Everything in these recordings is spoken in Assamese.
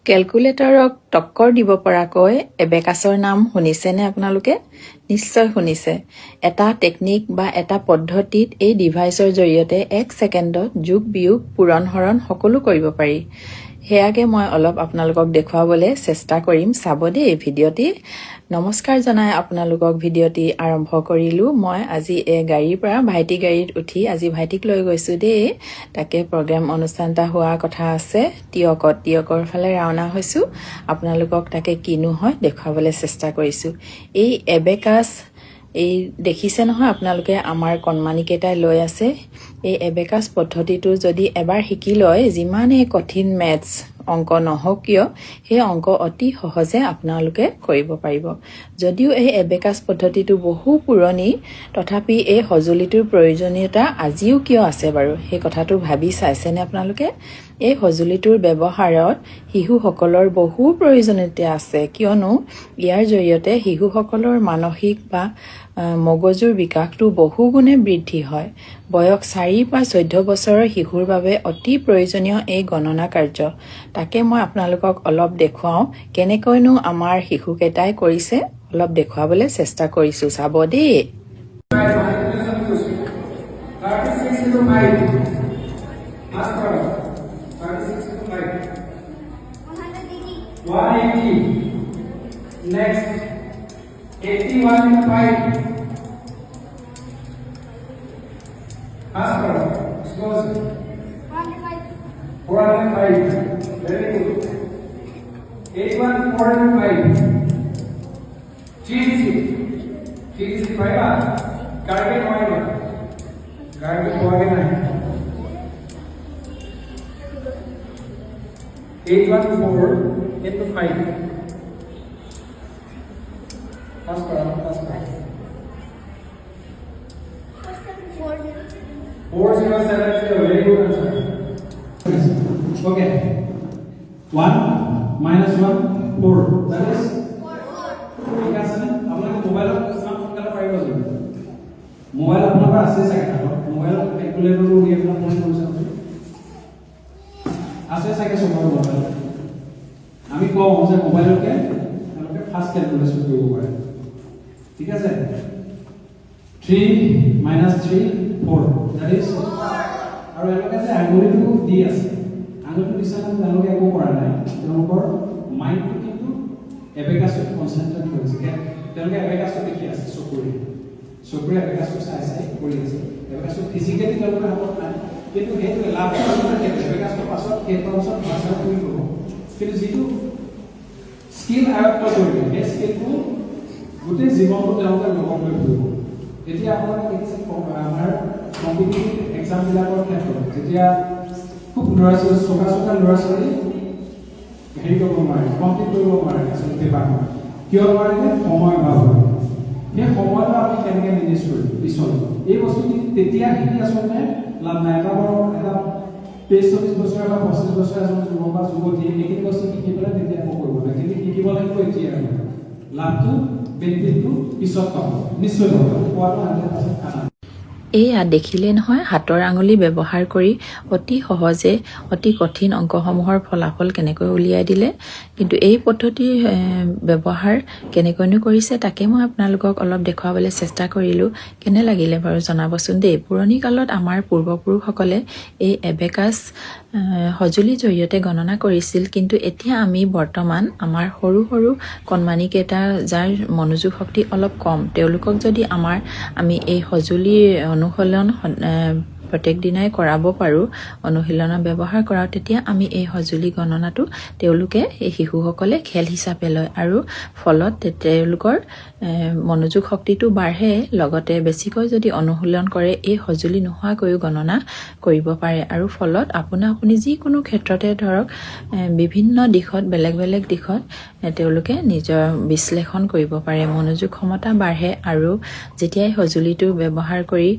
কেলকুলেটৰক টক্কৰ দিব পৰাকৈ এবেকাছৰ নাম শুনিছেনে আপোনালোকে? নিশ্চয় শুনিছে। এটা টেকনিক বা এটা পদ্ধতিত এই ডিভাইচৰ জৰিয়তে 1 ছেকেণ্ডত যোগ বিয়োগ পূৰণ হৰণ সকলো কৰিব পাৰি। সেয়াকে মই অলপ আপোনালোকক দেখুৱাবলৈ চেষ্টা কৰিম। চাব দেই ভিডিঅ'টি। নমস্কাৰ জনাই আপোনালোকক ভিডিঅ'টি আৰম্ভ কৰিলোঁ। মই আজি গাড়ীৰ পৰা ভাইটি গাড়ীত উঠি আজি ভাইটিক লৈ গৈছোঁ দেই। তাকে প্ৰগ্ৰেম অনুষ্ঠান এটা হোৱা কথা আছে টিয়কৰ ফালে ৰাওনা হৈছোঁ। আপোনালোকক তাকে কিনো হয় দেখুৱাবলৈ চেষ্টা কৰিছোঁ। এই এবেকাছ এই দেখিছে নহয় আপোনালোকে আমাৰ কণমানিকেইটাই লৈ আছে। এই এবেকাছ পদ্ধতিটো যদি এবাৰ শিকি লয়, যিমানেই কঠিন মেথছ অংক নহওক কিয় সেই অংক অতি সহজে আপোনালোকে কৰিব পাৰিব। যদিও এই এবেকাছ পদ্ধতিটো বহু পুৰণি, তথাপি এই সঁজুলিটোৰ প্ৰয়োজনীয়তা আজিও কিয় আছে বাৰু সেই কথাটো ভাবি চাইছেনে আপোনালোকে? এই সঁজুলিটোৰ ব্যৱহাৰত শিশুসকলৰ বহু প্ৰয়োজনীয়তা আছে, কিয়নো ইয়াৰ জৰিয়তে শিশুসকলৰ মানসিক বা মগজুৰ বিকাশটো বহুগুণে বৃদ্ধি হয়। বয়স 4 বা 14 বছৰৰ শিশুৰ বাবে অতি প্ৰয়োজনীয় এই গণনা কাৰ্য। তাকে মই আপোনালোকক অলপ দেখুৱাওঁ, কেনেকৈনো আমাৰ শিশুকেইটাই কৰিছে অলপ দেখুৱাবলৈ চেষ্টা কৰিছোঁ। চাব দেই। 180. Next, 81 into 5. Ask her. Suppose 405. Very good. 81, 405. 365. Target 1. Target 1. 814 into 5. Pass karo. 4070. Very good answer. Okay. 1 minus 1, 4. That is 4. ঠিক আছে না? আপোনালোকে মোবাইলত কাম সোনকালে পাৰিব জানো? মোবাইল আপোনালোকৰ আছে চাগে ন? মোবাইল কেলকুলেটৰ উলিয়াই পেলাই মনে কৰিছে আছে চাগে সবৰ মোবাইল। আমি কওঁ যে মোবাইলকে আপোনালোকে ফাৰ্ষ্ট কেলকুলেশ্যন কৰিব পাৰে। ঠিক আছে? 3 minus 3, 4. That is 4. আৰু এনেকৈ যে আঙুলিটো দি আছে, আঙুলিটো দিছে মানে তেওঁলোকে একো কৰা নাই। তেওঁলোকৰ মাইণ্ডটো কিন্তু এবেকাছত কনচেনট্ৰেট কৰিছে। তেওঁলোকে এবেকাছত দেখি আছে চকুৰে এবেকাছত চাই কৰি আছে। এবেকাছত ফিজিকেলি তেওঁলোকৰ হাতত নাই, কিন্তু সেইটো লাভটো আচলতে এবেকাছৰ পাছত সেইটোৰ পাছত ভাষা কৰি ল'ব। কিন্তু যিটো স্কিল আয়ত্ত কৰিলে সেই স্কিলটো গোটেই জীৱনটো তেওঁলোকে লগত লৈ ফুৰিব। এতিয়া আপোনালোকে দেখিছে আমাৰ কম্পিটিটিভ এক্সামবিলাকৰ ক্ষেত্ৰত যেতিয়া খুব ল'ৰা-ছোৱালী চোকা ল'ৰা-ছোৱালী হেৰি কৰিব নোৱাৰে, কমপ্লিট কৰিব নোৱাৰে আচলতে পেপাৰখন। কিয় নোৱাৰে? সময় অভাৱ হয়। সেই সময়টো আমি কেনেকৈ মেনেজ কৰিম পিছলৈ এই বস্তুটো তেতিয়া শিকি আচলতে লাভ নাই। এটা 23-24 বছৰ বা 25 বছৰ এজন যুৱক বা যুৱতীয়ে এইখিনি বস্তু শিকি পেলাই তেতিয়া একো কৰিব লাগে, কিন্তু শিকিব লাগিব এতিয়া। লাভটো বেনিফিটটো পিছত পাব, নিশ্চয় পাব। পোৱাটো 100% খানা। এয়া দেখিলে নহয় হাতৰ আঙুলি ব্যৱহাৰ কৰি অতি সহজে অতি কঠিন অংকসমূহৰ ফলাফল কেনেকৈ উলিয়াই দিলে। কিন্তু এই পদ্ধতিৰ ব্যৱহাৰ কেনেকৈনো কৰিছে তাকে মই আপোনালোকক অলপ দেখুৱাবলৈ চেষ্টা কৰিলোঁ। কেনে লাগিলে বাৰু জনাবচোন দেই। পুৰণি কালত আমাৰ পূৰ্বপুৰুষসকলে এই এবেকাছ সঁজুলিৰ জৰিয়তে গণনা কৰিছিল, কিন্তু এতিয়া আমি বৰ্তমান আমাৰ সৰু কণমানিকেইটা যাৰ মনোযোগ শক্তি অলপ কম, তেওঁলোকক যদি আমি এই সঁজুলিৰ অনুশীলন প্ৰত্যেক দিনাই কৰাব পাৰোঁ, অনুশীলনৰ ব্যৱহাৰ কৰাওঁ, তেতিয়া আমি এই সঁজুলি গণনাটো তেওঁলোকে এই শিশুসকলে খেল হিচাপে লয় আৰু ফলত তেওঁলোকৰ মনোযোগ শক্তিটো বাঢ়ে। লগতে বেছিকৈ যদি অনুশীলন কৰে এই সঁজুলি নোহোৱাকৈও গণনা কৰিব পাৰে আৰু ফলত আপুনি যিকোনো ক্ষেত্ৰতে ধৰক বিভিন্ন দিশত বেলেগ দিশত তেওঁলোকে নিজৰ বিশ্লেষণ কৰিব পাৰে, মনোযোগ ক্ষমতা বাঢ়ে। আৰু যেতিয়াই সঁজুলিটো ব্যৱহাৰ কৰি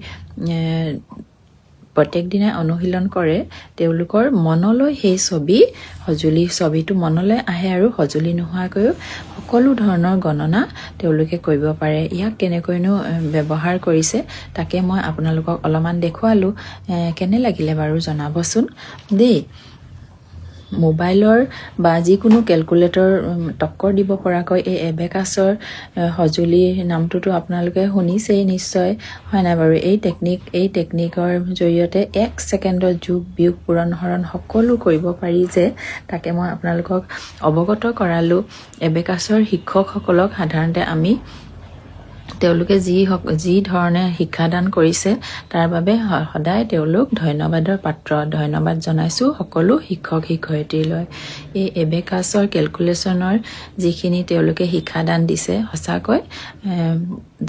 প্ৰত্যেক দিনাই অনুশীলন কৰে, তেওঁলোকৰ মনলৈ সেই ছবিটো মনলৈ আহে আৰু সঁজুলি নোহোৱাকৈও সকলো ধৰণৰ গণনা তেওঁলোকে কৰিব পাৰে। ইয়াক কেনেকৈনো ব্যৱহাৰ কৰিছে তাকে মই আপোনালোকক অলপমান দেখুৱালোঁ। কেনে লাগিলে বাৰু জনাবচোন দেই। মোবাইলৰ বা যিকোনো কেলকুলেটৰ টক্কৰ দিব পৰাকৈ এই এবেকাছৰ সঁজুলিৰ নামটোতো আপোনালোকে শুনিছেই নিশ্চয়, হয় নাই বাৰু? এই টেকনিকৰ জৰিয়তে 1 ছেকেণ্ডত যোগ বিয়োগ পূৰণ হৰণ সকলো কৰিব পাৰি যে তাকে মই আপোনালোকক অৱগত কৰালোঁ। এবেকাছৰ শিক্ষকসকলক সাধাৰণতে আমি তেওঁলোকে যি ধৰণে শিক্ষাদান কৰিছে তাৰ বাবে সদায় তেওঁলোক ধন্যবাদৰ পাত্ৰ। ধন্যবাদ জনাইছোঁ সকলো শিক্ষক শিক্ষয়িত্ৰীলৈ। এই এবেকাছৰ কেলকুলেশ্যনৰ যিখিনি তেওঁলোকে শিক্ষাদান দিছে সঁচাকৈ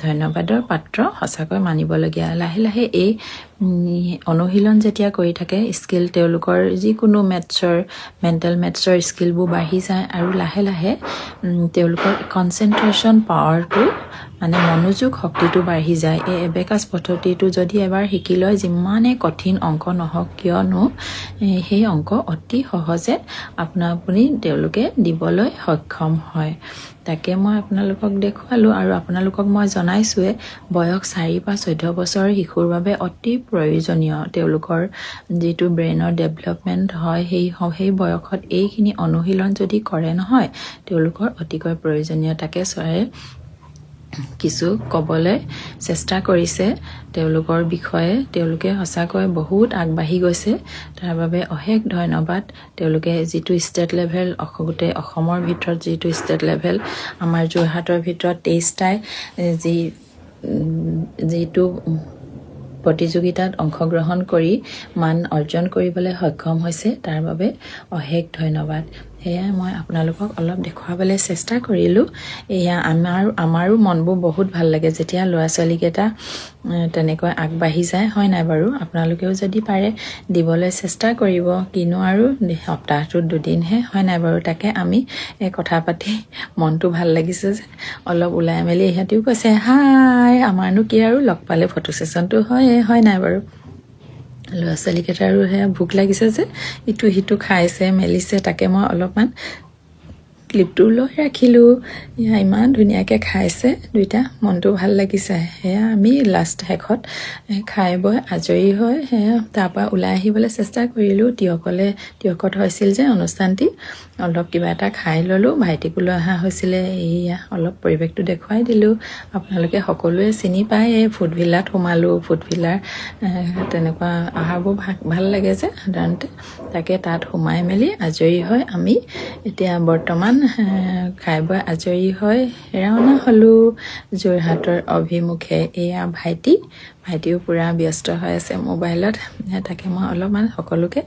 ধন্যবাদৰ পাত্ৰ, সঁচাকৈ মানিবলগীয়া। লাহে লাহে এই অনুশীলন যেতিয়া কৰি থাকে স্কিল তেওঁলোকৰ যিকোনো মেণ্টেল মেথছৰ স্কিলবোৰ বাঢ়ি যায় আৰু লাহে লাহে তেওঁলোকৰ কনচেনট্ৰেশ্যন পাৱাৰটো মানে মনোযোগ শক্তিটো বাঢ়ি যায়। এই এবেকাছ পদ্ধতিটো যদি এবাৰ শিকি লয় যিমানে কঠিন অংক নহওক কিয়নো সেই অংক অতি সহজে আপুনি তেওঁলোকে দিবলৈ সক্ষম হয়। তাকে মই আপোনালোকক দেখুৱালোঁ আৰু আপোনালোকক মই জনাইছোঁৱে বয়স 4 বা 14 বছৰৰ শিশুৰ বাবে অতি প্ৰয়োজনীয়। তেওঁলোকৰ যিটো ব্ৰেইনৰ ডেভেলপমেণ্ট হয় সেই বয়সত এইখিনি অনুশীলন যদি কৰে নহয় তেওঁলোকৰ অতিকৈ প্ৰয়োজনীয়। তাকে কিছু ক'বলৈ চেষ্টা কৰিছে তেওঁলোকৰ বিষয়ে। তেওঁলোকে সঁচাকৈ বহুত আগবাঢ়ি গৈছে, তাৰ বাবে অশেষ ধন্যবাদ। তেওঁলোকে যিটো ষ্টেট লেভেল গোটেই অসমৰ ভিতৰত যিটো ষ্টেট লেভেল আমাৰ যোৰহাটৰ ভিতৰত 23টাই যিটো প্ৰতিযোগিতাত অংশগ্ৰহণ কৰি মান অৰ্জন কৰিবলৈ সক্ষম হৈছে তাৰ বাবে অশেষ ধন্যবাদ। সেয়াই মই আপোনালোকক অলপ দেখুৱাবলৈ চেষ্টা কৰিলোঁ। এয়া আমাৰো মনবোৰ বহুত ভাল লাগে যেতিয়া ল'ৰা ছোৱালীকেইটা তেনেকৈ আগবাঢ়ি যায়, হয় নাই বাৰু? আপোনালোকেও যদি পাৰে দিবলৈ চেষ্টা কৰিব, কিনো আৰু সপ্তাহটোত 2 দিনহে, হয় নাই বাৰু? তাকে আমি কথা পাতি মনটো ভাল লাগিছে যে অলপ ওলাই মেলি ইহঁতেও কৈছে হাই, আমাৰনো কি আৰু লগ পালে ফটো ছেশ্যনটো হয় নাই বাৰু? ল'ৰা ছোৱালীকেইটাৰো সেয়া ভোক লাগিছে যে ইটো সিটো খাইছে মেলিছে। তাকে মই অলপমান ক্লিপটো লৈ ৰাখিলোঁ। ইমান ধুনীয়াকৈ খাইছে দুইটা, মনটো ভাল লাগিছে। সেয়া আমি লাষ্ট শেষত খাই বৈ আজৰি হৈ সেয়া তাৰপৰা ওলাই আহিবলৈ চেষ্টা কৰিলোঁ। তিয়কত হৈছিল যে অনুষ্ঠানটি, অলপ কিবা এটা খাই ল'লোঁ। ভাইটিকো লৈ অহা হৈছিলে, এইয়া অলপ পৰিৱেশটো দেখুৱাই দিলোঁ। আপোনালোকে সকলোৱে চিনি পায়, এই ফুডভিলাত সোমালোঁ। ফুডভিলাৰ তেনেকুৱা আহাৰবোৰ ভাল লাগে যে সাধাৰণতে, তাকে তাত সোমাই মেলি আজৰি হৈ আমি এতিয়া বৰ্তমান খাই বৈ আজৰি হৈ ৰাওনা হ'লোঁ যোৰহাটৰ অভিমুখে। এয়া ভাইটিও পূৰা ব্যস্ত হৈ আছে মোবাইলত। তাকে মই অলপমান সকলোকে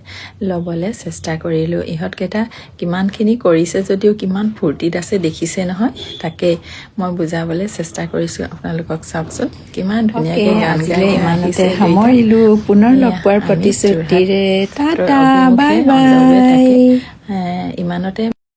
ল'বলৈ চেষ্টা কৰিলোঁ। ইহঁতকেইটা কিমানখিনি কৰিছে যদিও কিমান ফূৰ্তিত আছে দেখিছে নহয়, তাকে মই বুজাবলৈ চেষ্টা কৰিছোঁ আপোনালোকক। চাওকচোন কিমান ধুনীয়াকৈ গান গাই ইমানতে সামৰিলোঁ। পুনৰ লগ পোৱাৰ প্ৰতিশ্ৰুতিৰে টাটা বাই বাই। ইমানতে